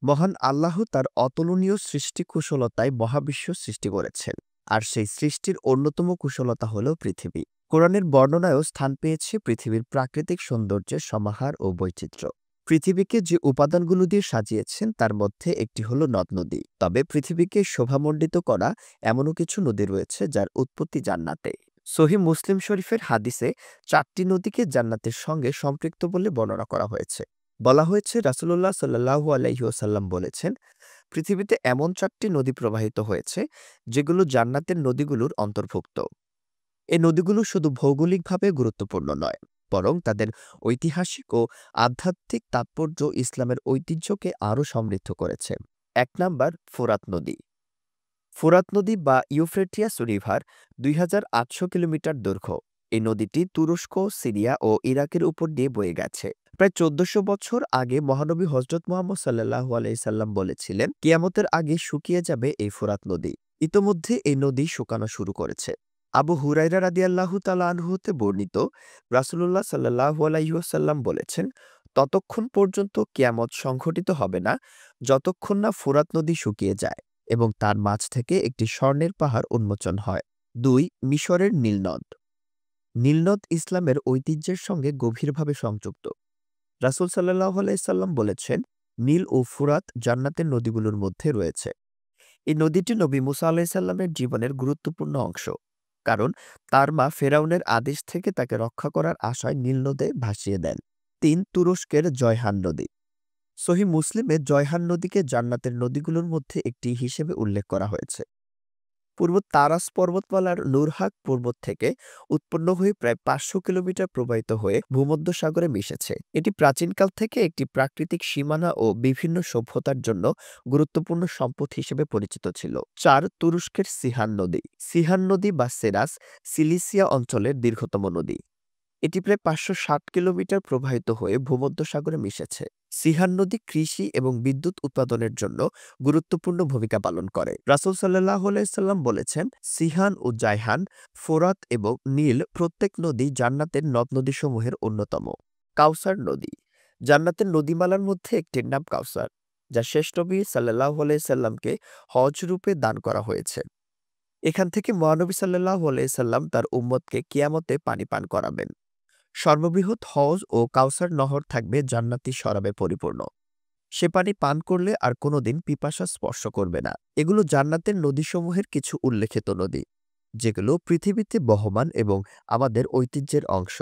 মহান আল্লাহ তার অতুলনীয় সৃষ্টি কুশলতায় মহাবিশ্ব সৃষ্টি করেছেন, আর সেই সৃষ্টির অন্যতম কুশলতা হল পৃথিবী। কোরআনের বর্ণনায়ও স্থান পেয়েছে পৃথিবীর প্রাকৃতিক সৌন্দর্যের সমাহার ও বৈচিত্র্য। পৃথিবীকে যে উপাদানগুলো দিয়ে সাজিয়েছেন তার মধ্যে একটি হল নদ নদী। তবে পৃথিবীকে শোভামণ্ডিত করা এমনও কিছু নদী রয়েছে যার উৎপত্তি জান্নাতে। সহিহ মুসলিম শরীফের হাদিসে ৪টি নদীকে জান্নাতের সঙ্গে সম্পৃক্ত বলে বর্ণনা করা হয়েছে। বলা হয়েছে, রাসূলুল্লাহ সাল্লাল্লাহু আলাইহি ওয়াসাল্লাম বলেছেন, পৃথিবীতে এমন ৪টি নদী প্রবাহিত হয়েছে যেগুলো জান্নাতের নদীগুলোর অন্তর্ভুক্ত। এই নদীগুলো শুধু ভৌগোলিকভাবে গুরুত্বপূর্ণ নয়, বরং তাদের ঐতিহাসিক ও আধ্যাত্মিক তাৎপর্য ইসলামের ঐতিহ্যকে আরও সমৃদ্ধ করেছে। ১ নাম্বার, ফোরাত নদী। ফোরাত নদী বা ইউফ্রেটিয়াস রিভার ২৮০০ কিলোমিটার দৈর্ঘ্য। এই নদীটি তুরস্ক, সিরিয়া ও ইরাকের উপর দিয়ে বয়ে গেছে। প্রায় ১৪০০ বছর আগে মহানবী হযরত মুহাম্মদ সাল্লাল্লাহু আলাইহি সাল্লাম বলেছিলেন, কিয়ামতের আগে শুকিয়ে যাবে এই ফোরাত নদী। ইতোমধ্যে এই নদী শুকানো শুরু করেছে। আবু হুরায়রা রাদিয়াল্লাহু তাআলা আনহু হতে বর্ণিত, রাসূলুল্লাহ সাল্লাল্লাহু আলাইহি ওয়াসাল্লাম বলেছেন, ততক্ষণ পর্যন্ত কিয়ামত সংঘটিত হবে না যতক্ষণ না ফোরাত নদী শুকিয়ে যায় এবং তার মাঝ থেকে একটি স্বর্ণের পাহাড় উন্মোচন হয়। ২. মিশরের নীলনদ। নীলনদ ইসলামের ঐতিহ্যের সঙ্গে গভীরভাবে সংযুক্ত। রাসূল সাল্লাল্লাহু আলাইহি সাল্লাম বলেছেন, নীল ও ফুরাত জান্নাতের নদীগুলোর মধ্যে রয়েছে। এই নদীটি নবী মুসা আলাইহিস সালামের জীবনের গুরুত্বপূর্ণ অংশ, কারণ তার মা ফেরাউনের আদেশ থেকে তাকে রক্ষা করার আশায় নীল নদে ভাসিয়ে দেন। ৩. তুরস্কের জয়হান নদী। সহিহ মুসলিমে জয়হান নদীকে জান্নাতের নদীগুলোর মধ্যে একটি হিসেবে উল্লেখ করা হয়েছে। পূর্ব তারাস পর্বতমালার নুরহাক পর্বত থেকে উৎপন্ন হয়ে প্রায় ৫০০ কিলোমিটার প্রবাহিত হয়ে ভূমধ্যসাগরে মিশেছে। এটি প্রাচীনকাল থেকে একটি প্রাকৃতিক সীমানা ও বিভিন্ন সভ্যতার জন্য গুরুত্বপূর্ণ সম্পদ হিসেবে পরিচিত ছিল। ৪. তুরস্কের সিহান নদী। সিহান নদী বা সেরাস সিলিসিয়া অঞ্চলের দীর্ঘতম নদী। এটি প্রায় ৫৬০ কিলোমিটার প্রবাহিত হয়ে ভূমধ্যসাগরে মিশেছে। সিহান নদী কৃষি এবং বিদ্যুৎ উৎপাদনের জন্য গুরুত্বপূর্ণ ভূমিকা পালন করে। রাসূল সাল্লাল্লাহু আলাইহি সাল্লাম বলেছেন, সিহান ও জায়হান, ফোরাত এবং নীল প্রত্যেক নদী জান্নাতের নদ-নদীসমূহের অন্যতম। কাউসার নদী। জান্নাতের নদীমালার মধ্যে একটির নাম কাউসার, যা শেষ নবী সাল্লাল্লাহু আলাইহি সাল্লামকে হজ রূপে দান করা হয়েছে। এখান থেকে মহানবী সাল্লাল্লাহু আলাইহি সাল্লাম তার উম্মতকে কিয়ামতে পানি পান করাবেন। সর্ববৃহৎ হওজ ও কাউসার নহর থাকবে জান্নাতি শরাবে পরিপূর্ণ। সে পানি পান করলে আর কোনোদিন পিপাসা স্পর্শ করবে না। এগুলো জান্নাতের নদীসমূহের কিছু উল্লেখিত নদী, যেগুলো পৃথিবীতে বহমান এবং আমাদের ঐতিহ্যের অংশ।